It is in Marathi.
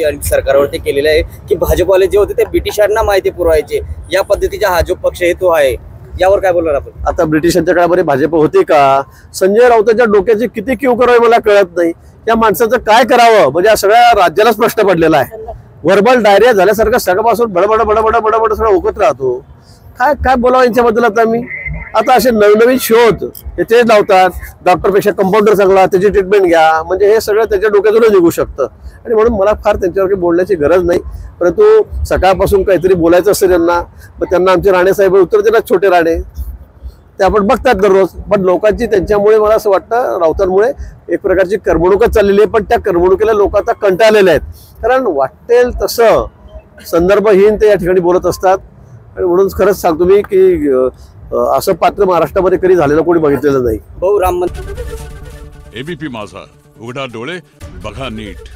आणि सरकारवरती केलेलं आहे की भाजपवाले जे होते ते ब्रिटिशांना माहिती पुरवायचे, या पद्धतीचा हा जो पक्ष आहे तो आहे, यावर काय बोलणार आपण? आता ब्रिटिशांच्या काळामध्ये भाजप होती का? संजय राऊतांच्या डोक्याची किती क्यू करावी मला कळत नाही. या माणसाचं काय करावं म्हणजे सगळ्या राज्यालाच प्रश्न पडलेला आहे. व्हर्बल डायरिया झाल्यासारखं सगळ्यापासून बडबड बडबड बडबड सगळं ओकत राहतो. काय काय बोलावं यांच्याबद्दल आता मी? आता असे नवनवीन शोध हे तेच लावतात. डॉक्टरपेक्षा कंपाऊंडर चांगला, त्याची ट्रीटमेंट घ्या, म्हणजे हे सगळं त्याच्या डोक्यातूनच निघू शकतं. आणि म्हणून मला फार त्यांच्यावर बोलण्याची गरज नाही. परंतु सकाळपासून काहीतरी बोलायचं असेल त्यांना, मग त्यांना आमचे राणेसाहेब उत्तर देतात, छोटे राणे ते आपण बघतात दररोज. पण लोकांची त्यांच्यामुळे मला असं वाटतं राऊतांमुळे एक प्रकारची करमणूकच चाललेली आहे. पण त्या करमणुकीला लोक आता कंटाळलेले आहेत. कारण वाटेल तसं संदर्भहीन ते या ठिकाणी बोलत असतात. आणि म्हणून खरंच सांगतो मी की असं पात्र महाराष्ट्रामध्ये कधी झालेलं कोणी बघितलेलं नाही. भाऊ राम मंदिर एबीपी माझा, उघडा डोळे बघा नीट.